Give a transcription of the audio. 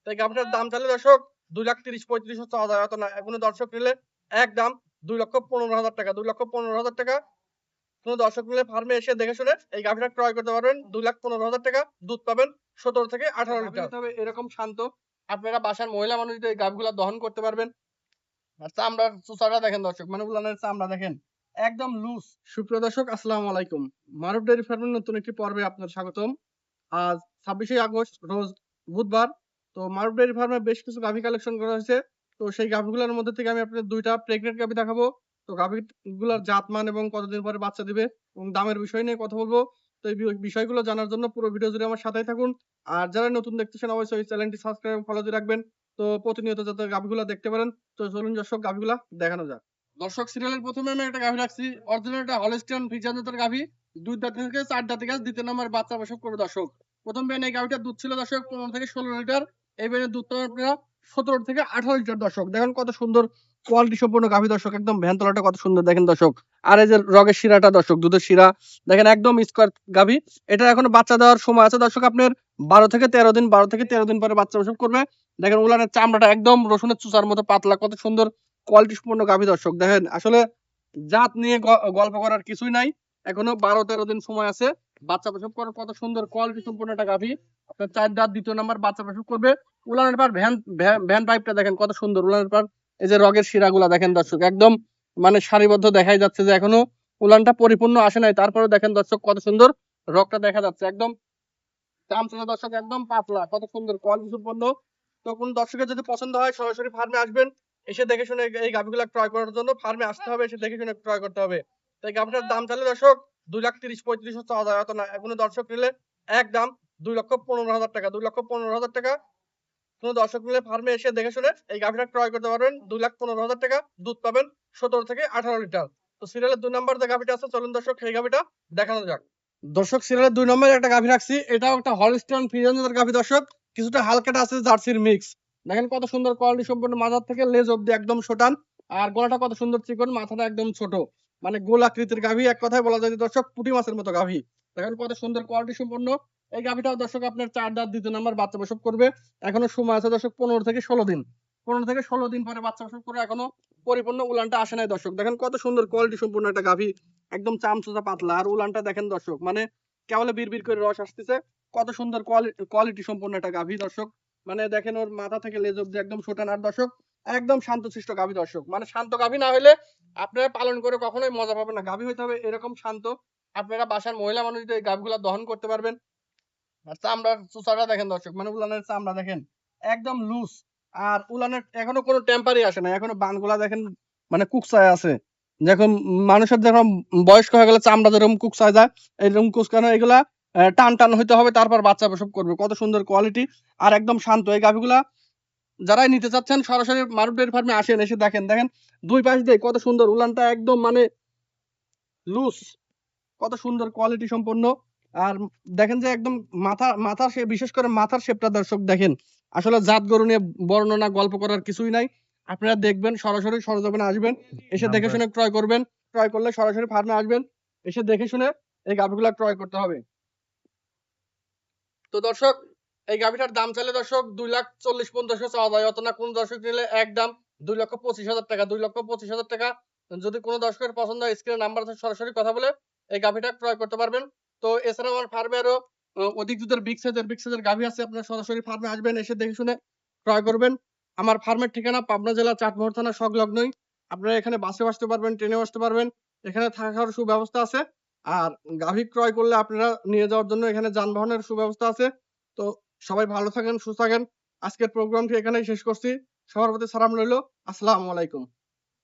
তাই গাভিটার দাম চাইলে দর্শক 2,30,35 চাওয়া যায়, হয়তো না। কোনো দর্শক নিলে একদম 2,15,000 টাকা, 2,15,000 টাকা। কোনো দর্শক নিলে ফার্মে এসে দেখে শুনে এই গাভিটা ক্রয় করতে পারবেন। 2,15,000 টাকা দুধ পাবেন 17 থেকে 18 লিটার। তবে এরকম শান্ত, আপনারা বাসার মহিলা মানুষ এই গাভিগুলা দহন করতে পারবেন। আর চামড়ার চুচাটা দেখেন দর্শক, মানে উলানের চামড়া দেখেন একদম লুজ। সুপ্রিয় দর্শক, আসসালামু আলাইকুম। মারুফ ডেইরি ফার্মের নতুন একটি পর্বে আপনার স্বাগতম। আজ 26শে আগস্ট রোজ বুধবার। তো মারুফ ডেইরি ফার্মে বেশ কিছু গাভী কালেকশন করা হয়েছে। তো সেই গাভীগুলোর মধ্যে থেকে আমি আপনাদের 2টা প্রেগনেন্ট গাভী দেখাবো। তো গাভীগুলোর জাতমান এবং কতদিন পরে বাচ্চা দিবে এবং দামের বিষয় নিয়ে কথা বলবো। তো এই বিষয়গুলো জানার জন্য পুরো ভিডিও জুড়ে আমার সাথেই থাকুন। আর যারা নতুন দেখতেছেন অবশ্যই চ্যানেলটি সাবস্ক্রাইব এবং ফলো দিয়ে রাখবেন, তো প্রতিনিয়ত যাতে গাভীগুলো দেখতে পারেন। তো চলুন দর্শক গাভীগুলা দেখানো যাক। দর্শক, সিরিয়ালের প্রথমে আমি একটা গাভী রাখছি, অরিজিনাল একটা হলস্টিয়ান ফ্রিজিয়ান জাতের গাভী। 2 দাঁত থেকে 4 দাঁতে গাছ, দ্বিতীয় নম্বর বাচ্চা প্রসব করবে দর্শক। প্রথম বেন এই গাভীটার দুধ ছিল দর্শক 15 থেকে 16 লিটার। এই বেনের দুধ পাবেন আপনারা 17 থেকে 18 লিটার দর্শক। দেখেন কত সুন্দর কোয়ালিটি সম্পন্ন গাভী দর্শক, একদম ভ্যানতলাটা কত সুন্দর দেখেন দর্শক। আর এই যে রগের শিরাটা দর্শক, দুধের শিরা দেখেন একদম স্কোয়ার গাভী। এটা এখনো বাচ্চা দেওয়ার সময় আছে দর্শক, আপনার 12 থেকে 13 দিন পরে বাচ্চা প্রসব করবে। দেখেন উলানের চামড়াটা একদম রসুনের চুচার মতো পাতলা, কত সুন্দর কোয়ালিটি সম্পন্ন গাভী দর্শক। দেখেন আসলে জাত নিয়ে গল্প করার কিছুই নাই, এখনো 12-13 দিন সময় আছে বাচ্চা প্রসব করার। কত সুন্দর কোয়ালিটি সম্পন্ন একটা গাভী, আপনার 4 দাঁত, দ্বিতীয় নাম্বার বাচ্চা প্রসব করবে। উলানের পার ভ্যান পাইপটা দেখেন কত সুন্দর। উলানের পার এই যে রগের শিরাগুলা দেখেন দর্শক, একদম মানে সারিবদ্ধ দেখাই যাচ্ছে যে এখনো উলানটা পরিপূর্ণ আসে নাই। তারপরে দেখেন দর্শক কত সুন্দর রগটা দেখা যাচ্ছে, একদম চামচা দর্শক, একদম পাতলা, কত সুন্দর কোয়ালিটি সম্পন্ন। তো কোন দর্শকের যদি পছন্দ হয় সরাসরি ফার্মে আসবেন, এসে দেখে শুনে এই গাভীগুলা ক্রয় করার জন্য ফার্মে আসতে হবে, এসে দেখে শুনে ক্রয় করতে হবে। তাই গাভীটার দাম চাইলে দর্শক 2,30,35 চাওয়া যায়, হয়তো না। কোনো দর্শক নিলে একদম 2,15,000 টাকা, 2,15,000 টাকা। কোনো দর্শক নিলে ফার্মে এসে দেখে শুনে এই গাভীটা ক্রয় করতে পারবেন। 2,15,000 টাকা দুধ পাবেন 17 থেকে 18 লিটার। তো সিরিয়ালের 2 নম্বর যে গাভীটা আছে, চলুন দর্শক সেই গাভীটা দেখানো যাক। দর্শক, সিরিয়ালের 2 নম্বরে একটা গাভী রাখছি, এটাও একটা হলস্টিয়ান ফ্রিজিয়ান জাতের গাভী দর্শক, কিছুটা হালকাটা আছে জার্সির মিক্স। দেখেন কত সুন্দর কোয়ালিটি সম্পন্ন, মাথার থেকে লেজ অব্দি একদম শোটান। আর গলাটা কত সুন্দর চিকন, মাথাটা একদম ছোট, মানে গোল আকৃতির গাভী। এক কথায় বলা যায় দর্শক পুঁটি মাছের মতো গাভী। দেখেন কত সুন্দর কোয়ালিটি সম্পন্ন এই গাভীটাও দর্শক আপনার 4 দাঁত, দ্বিতীয় নাম্বার বাচ্চা প্রসব করবে। এখনো সময় আছে দর্শক 15 থেকে 16 দিন। 15 থেকে 16 দিন পরে বাচ্চা প্রসব করে, এখনো পরিপূর্ণ উলানটা আসে নাই দর্শক। দেখেন কত সুন্দর কোয়ালিটি সম্পন্ন একটা গাভী, একদম চামচুচা পাতলা। আর উলানটা দেখেন দর্শক, মানে কেবল বিড়বিড় করে রস আসতেছে। কত সুন্দর কোয়ালিটি সম্পন্ন একটা গাভী দর্শক, মানে দেখেন ওর মাথা থেকে লেজ অব্দি একদম ছোটান। আর দর্শক একদম শান্তশিষ্ট গাভী দর্শক, মানে শান্ত গাভী না হলে আপনারা পালন করে কখনোই মজা পাবেন না। গাভী হইতে হবে এরকম শান্ত, আপনারা বাসার মহিলা মানুষ এই গাভীগুলা দহন করতে পারবেন। আর চামড়ার চুচাটা দেখেন দর্শক, মানে উলানের চামড়া দেখেন একদম লুজ। আর উলানের এখনো কোনো টেম্পারই আসে না, এখনো বানগুলা দেখেন মানে কুকসায় আছে। যখন মানুষের যখন বয়স্ক হয়ে গেলে চামড়া যেরকম কুকসায় যায়, এরকম কুচকানো এগুলা টান টান হইতে হবে, তারপর বাচ্চা প্রসব করবে। কত সুন্দর কোয়ালিটি আর একদম শান্ত এই গাভীগুলা। যারাই নিতে চাচ্ছেন সরাসরি মারুফ ডেইরি ফার্মে আসেন, এসে দেখেন দেখেন দুই পাশ দিয়ে কত সুন্দর উলানটা একদম মানে লুজ, কত সুন্দর কোয়ালিটি সম্পন্ন। আর দেখেন যে একদম মাথার সে বিশেষ করে মাথার শেপটা দর্শক দেখেন, আসলে জাত গরু নিয়ে বর্ণনা গল্প করার কিছুই নাই। আপনারা দেখবেন সরাসরি সরজমিনে আসবেন, এসে দেখে শুনে ক্রয় করবেন। ক্রয় করলে সরাসরি ফার্মে আসবেন, এসে দেখে শুনে এই গাভীগুলা ক্রয় করতে হবে। তো দর্শক, এই গাভীটার দাম চাইলে দর্শক 2,40,50 চাওয়া যায়, অত না। কোন দর্শক নিলে একদম 2,25,000 টাকা, 2,25,000 টাকা। যদি কোনো দর্শকের পছন্দ হয় স্ক্রিনে নাম্বার আছে, সরাসরি কথা বলে এই গাভীটা ক্রয় করতে পারবেন। তো এছাড়াও আমার ফার্মে আরো অধিক দুধের বিগ সাইজের গাভী আছে, আপনারা সরাসরি ফার্মে আসবেন, এসে দেখে শুনে ক্রয় করবেন। আমার ফার্মের ঠিকানা পাবনা জেলা চাটমোহর থানা সংলগ্নই। আপনারা এখানে বাসে আসতে পারবেন, ট্রেনেও আসতে পারবেন, এখানে থাকার সুব্যবস্থা আছে। আর গাভী ক্রয় করলে আপনারা নিয়ে যাওয়ার জন্য এখানে যানবাহনের সুব্যবস্থা আছে। তো সবাই ভালো থাকেন, সুস্থ থাকেন। আজকের প্রোগ্রামটি এখানেই শেষ করছি। সবার প্রতি সালাম রইল। আসসালামু আলাইকুম।